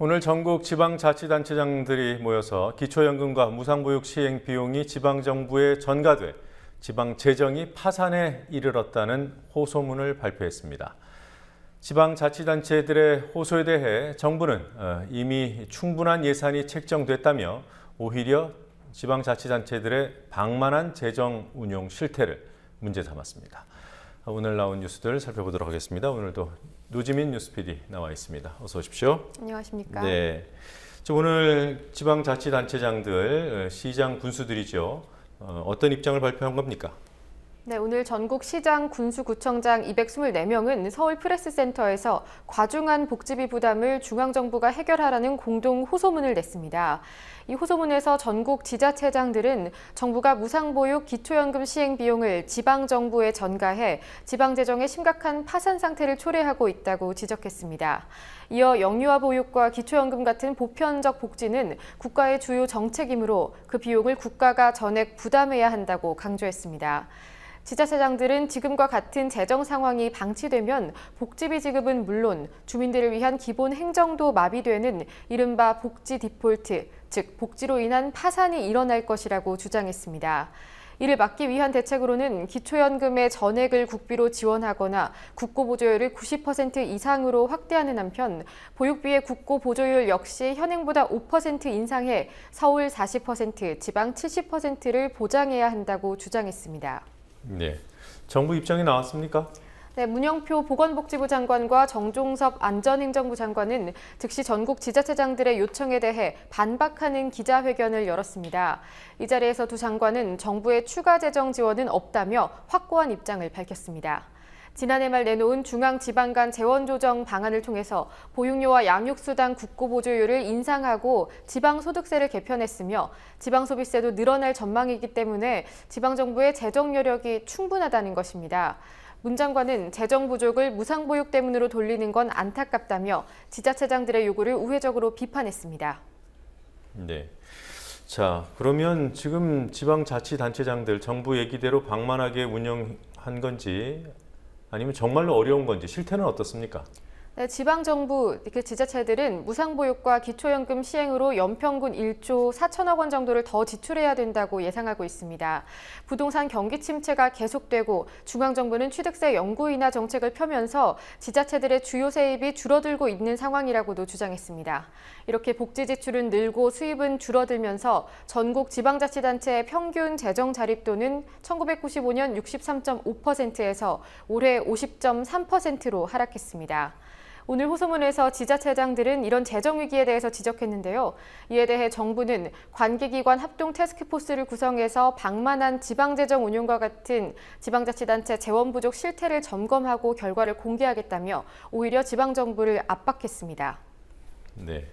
오늘 전국 지방자치단체장들이 모여서 기초연금과 무상보육 시행 비용이 지방정부에 전가돼 지방 재정이 파산에 이르렀다는 호소문을 발표했습니다. 지방자치단체들의 호소에 대해 정부는 이미 충분한 예산이 책정됐다며 오히려 지방자치단체들의 방만한 재정 운용 실태를 문제 삼았습니다. 오늘 나온 뉴스들 살펴보도록 하겠습니다. 오늘도 노지민 뉴스 PD 나와 있습니다. 어서 오십시오. 안녕하십니까. 네, 오늘 지방자치단체장들, 시장 군수들이죠. 어떤 입장을 발표한 겁니까? 네, 오늘 전국 시장, 군수구청장 224명은 서울 프레스센터에서 과중한 복지비 부담을 중앙정부가 해결하라는 공동 호소문을 냈습니다. 이 호소문에서 전국 지자체장들은 정부가 무상보육 기초연금 시행 비용을 지방정부에 전가해 지방재정의 심각한 파산 상태를 초래하고 있다고 지적했습니다. 이어 영유아 보육과 기초연금 같은 보편적 복지는 국가의 주요 정책이므로 그 비용을 국가가 전액 부담해야 한다고 강조했습니다. 지자체장들은 지금과 같은 재정 상황이 방치되면 복지비 지급은 물론 주민들을 위한 기본 행정도 마비되는 이른바 복지 디폴트, 즉 복지로 인한 파산이 일어날 것이라고 주장했습니다. 이를 막기 위한 대책으로는 기초연금의 전액을 국비로 지원하거나 국고보조율을 90% 이상으로 확대하는 한편 보육비의 국고보조율 역시 현행보다 5% 인상해 서울 40%, 지방 70%를 보장해야 한다고 주장했습니다. 네, 정부 입장이 나왔습니까? 네, 문영표 보건복지부 장관과 정종섭 안전행정부 장관은 즉시 전국 지자체장들의 요청에 대해 반박하는 기자회견을 열었습니다. 이 자리에서 두 장관은 정부의 추가 재정 지원은 없다며 확고한 입장을 밝혔습니다. 지난해 말 내놓은 중앙지방 간 재원조정 방안을 통해서 보육료와 양육수당 국고보조율을 인상하고 지방소득세를 개편했으며 지방소비세도 늘어날 전망이기 때문에 지방정부의 재정 여력이 충분하다는 것입니다. 문 장관은 재정 부족을 무상보육 때문으로 돌리는 건 안타깝다며 지자체장들의 요구를 우회적으로 비판했습니다. 네. 자, 그러면 지금 지방자치단체장들 정부 얘기대로 방만하게 운영한 건지 아니면 정말로 어려운 건지 실태는 어떻습니까? 네, 지방정부, 지자체들은 무상보육과 기초연금 시행으로 연평균 1조 4천억 원 정도를 더 지출해야 된다고 예상하고 있습니다. 부동산 경기 침체가 계속되고 중앙정부는 취득세 영구 인하 정책을 펴면서 지자체들의 주요 세입이 줄어들고 있는 상황이라고도 주장했습니다. 이렇게 복지 지출은 늘고 수입은 줄어들면서 전국 지방자치단체의 평균 재정 자립도는 1995년 63.5%에서 올해 50.3%로 하락했습니다. 오늘 호소문에서 지자체장들은 이런 재정 위기에 대해서 지적했는데요. 이에 대해 정부는 관계기관 합동 태스크포스를 구성해서 방만한 지방재정 운용과 같은 지방자치단체 재원 부족 실태를 점검하고 결과를 공개하겠다며 오히려 지방정부를 압박했습니다. 네.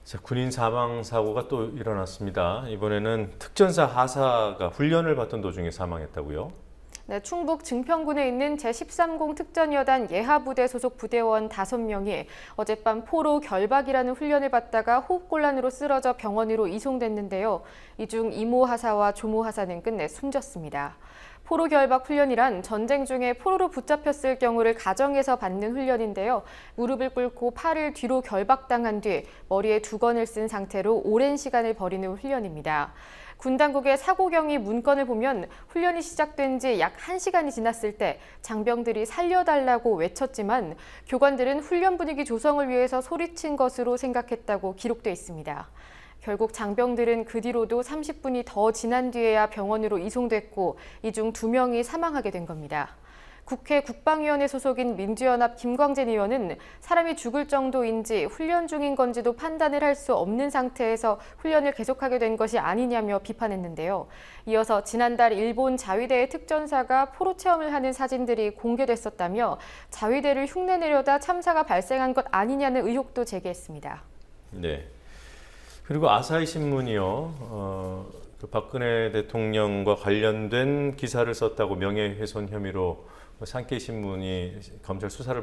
자, 군인 사망 사고가 또 일어났습니다. 이번에는 특전사 하사가 훈련을 받던 도중에 사망했다고요? 네, 충북 증평군에 있는 제13공 특전여단 예하부대 소속 부대원 5명이 어젯밤 포로 결박이라는 훈련을 받다가 호흡곤란으로 쓰러져 병원으로 이송됐는데요. 이 중 이모 하사와 조모 하사는 끝내 숨졌습니다. 포로 결박 훈련이란 전쟁 중에 포로로 붙잡혔을 경우를 가정해서 받는 훈련인데요. 무릎을 꿇고 팔을 뒤로 결박당한 뒤 머리에 두건을 쓴 상태로 오랜 시간을 벌이는 훈련입니다. 군 당국의 사고 경위 문건을 보면 훈련이 시작된 지 약 1시간이 지났을 때 장병들이 살려달라고 외쳤지만 교관들은 훈련 분위기 조성을 위해서 소리친 것으로 생각했다고 기록돼 있습니다. 결국 장병들은 그 뒤로도 30분이 더 지난 뒤에야 병원으로 이송됐고 이 중 2명이 사망하게 된 겁니다. 국회 국방위원회 소속인 민주연합 김광진 의원은 사람이 죽을 정도인지 훈련 중인 건지도 판단을 할 수 없는 상태에서 훈련을 계속하게 된 것이 아니냐며 비판했는데요. 이어서 지난달 일본 자위대의 특전사가 포로 체험을 하는 사진들이 공개됐었다며 자위대를 흉내내려다 참사가 발생한 것 아니냐는 의혹도 제기했습니다. 네. 그리고 아사히 신문이요. 박근혜 대통령과 관련된 기사를 썼다고 명예훼손 혐의로 산케이 신문이 검찰 수사를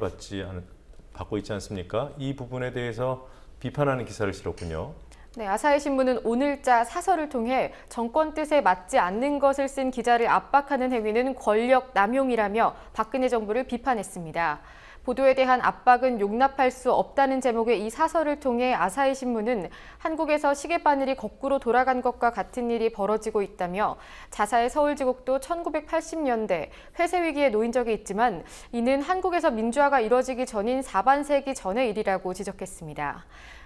받고 있지 않습니까? 이 부분에 대해서 비판하는 기사를 실었군요. 네, 아사히 신문은 오늘자 사설을 통해 정권 뜻에 맞지 않는 것을 쓴 기자를 압박하는 행위는 권력 남용이라며 박근혜 정부를 비판했습니다. 보도에 대한 압박은 용납할 수 없다는 제목의 이 사설을 통해 아사히 신문은 한국에서 시계바늘이 거꾸로 돌아간 것과 같은 일이 벌어지고 있다며 자사의 서울지국도 1980년대 회세 위기에 놓인 적이 있지만 이는 한국에서 민주화가 이뤄지기 전인 4반세기 전의 일이라고 지적했습니다.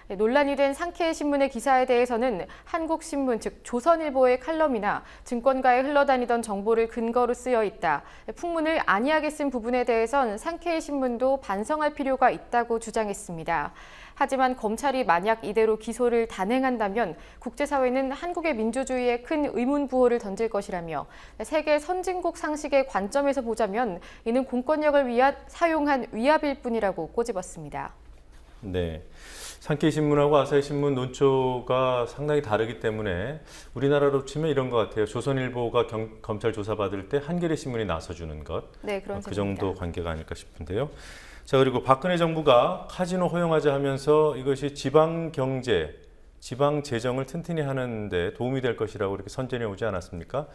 논란이 된 상케이 신문의 기사에 대해서는 한국신문, 즉 조선일보의 칼럼이나 증권가에 흘러다니던 정보를 근거로 쓰여 있다. 풍문을 안이하게 쓴 부분에 대해선 상케이 신문도 반성할 필요가 있다고 주장했습니다. 하지만 검찰이 만약 이대로 기소를 단행한다면 국제사회는 한국의 민주주의에 큰 의문부호를 던질 것이라며 세계 선진국 상식의 관점에서 보자면 이는 공권력을 위한 사용한 위압일 뿐이라고 꼬집었습니다. 네. 상케이 신문하고 아사히 신문 논조가 상당히 다르기 때문에 우리나라로 치면 이런 것 같아요. 조선일보가 검찰 조사받을 때 한겨레 신문이 나서주는 것. 네, 그런 그 정도 관계가 아닐까 싶은데요. 자, 그리고 박근혜 정부가 카지노 허용하자 하면서 이것이 지방 경제, 지방 재정을 튼튼히 하는데 도움이 될 것이라고 이렇게 선전해 오지 않았습니까?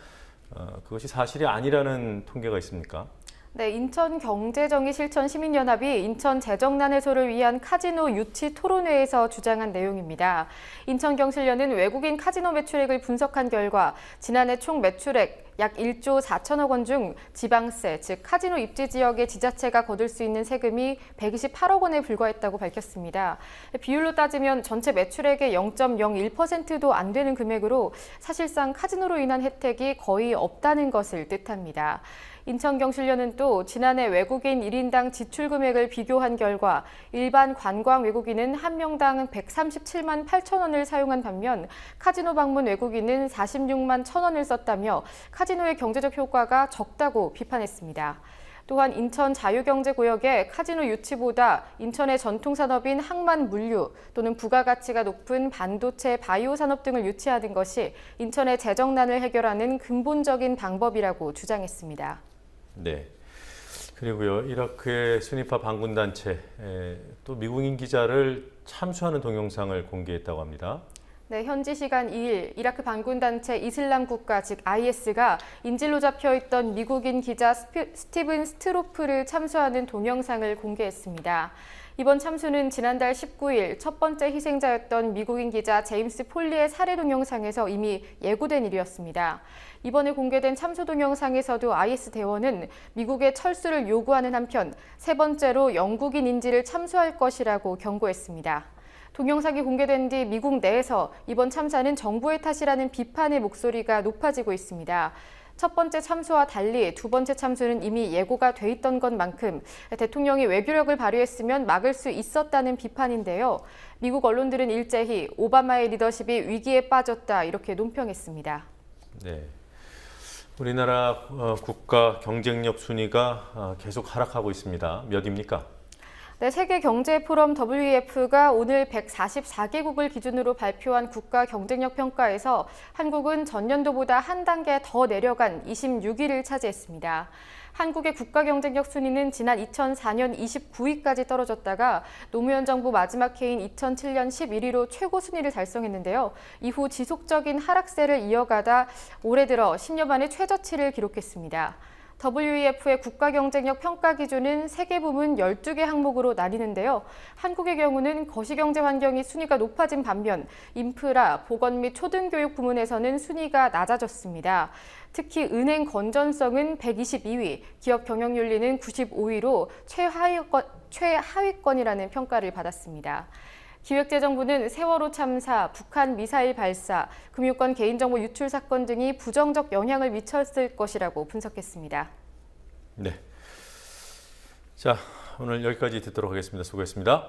그것이 사실이 아니라는 통계가 있습니까? 네, 인천경제정의실천시민연합이 인천 재정난 해소를 위한 카지노 유치 토론회에서 주장한 내용입니다. 인천경실련은 외국인 카지노 매출액을 분석한 결과 지난해 총 매출액 약 1조 4천억 원 중 지방세, 즉 카지노 입지 지역의 지자체가 거둘 수 있는 세금이 128억 원에 불과했다고 밝혔습니다. 비율로 따지면 전체 매출액의 0.01%도 안 되는 금액으로 사실상 카지노로 인한 혜택이 거의 없다는 것을 뜻합니다. 인천경실련은 또 지난해 외국인 1인당 지출 금액을 비교한 결과 일반 관광 외국인은 한 명당 137만 8천 원을 사용한 반면 카지노 방문 외국인은 46만 1천 원을 썼다며 카지노의 경제적 효과가 적다고 비판했습니다. 또한 인천 자유경제구역에 카지노 유치보다 인천의 전통산업인 항만 물류 또는 부가가치가 높은 반도체 바이오 산업 등을 유치하는 것이 인천의 재정난을 해결하는 근본적인 방법이라고 주장했습니다. 네. 그리고요, 이라크의 순위파 반군단체 또 미국인 기자를 참수하는 동영상을 공개했다고 합니다. 네, 현지 시간 2일 이라크 반군단체 이슬람 국가 즉 IS가 인질로 잡혀있던 미국인 기자 스티븐 스트로프를 참수하는 동영상을 공개했습니다. 이번 참수는 지난달 19일 첫 번째 희생자였던 미국인 기자 제임스 폴리의 살해 동영상에서 이미 예고된 일이었습니다. 이번에 공개된 참수 동영상에서도 IS 대원은 미국의 철수를 요구하는 한편 세 번째로 영국인 인질을 참수할 것이라고 경고했습니다. 동영상이 공개된 뒤 미국 내에서 이번 참사는 정부의 탓이라는 비판의 목소리가 높아지고 있습니다. 첫 번째 참수와 달리 두 번째 참수는 이미 예고가 돼 있던 것만큼 대통령이 외교력을 발휘했으면 막을 수 있었다는 비판인데요. 미국 언론들은 일제히 오바마의 리더십이 위기에 빠졌다 이렇게 논평했습니다. 네. 우리나라 국가 경쟁력 순위가 계속 하락하고 있습니다. 몇입니까? 네, 세계경제포럼 WEF가 오늘 144개국을 기준으로 발표한 국가 경쟁력 평가에서 한국은 전년도보다 한 단계 더 내려간 26위를 차지했습니다. 한국의 국가 경쟁력 순위는 지난 2004년 29위까지 떨어졌다가 노무현 정부 마지막 해인 2007년 11위로 최고 순위를 달성했는데요. 이후 지속적인 하락세를 이어가다 올해 들어 10년 만에 최저치를 기록했습니다. WEF의 국가 경쟁력 평가 기준은 세계 부문 12개 항목으로 나뉘는데요. 한국의 경우는 거시경제 환경이 순위가 높아진 반면 인프라, 보건 및 초등교육 부문에서는 순위가 낮아졌습니다. 특히 은행 건전성은 122위, 기업 경영윤리는 95위로 최하위권이라는 평가를 받았습니다. 기획재정부는 세월호 참사, 북한 미사일 발사, 금융권 개인정보 유출 사건 등이 부정적 영향을 미쳤을 것이라고 분석했습니다. 네. 자, 오늘 여기까지 듣도록 하겠습니다. 수고했습니다.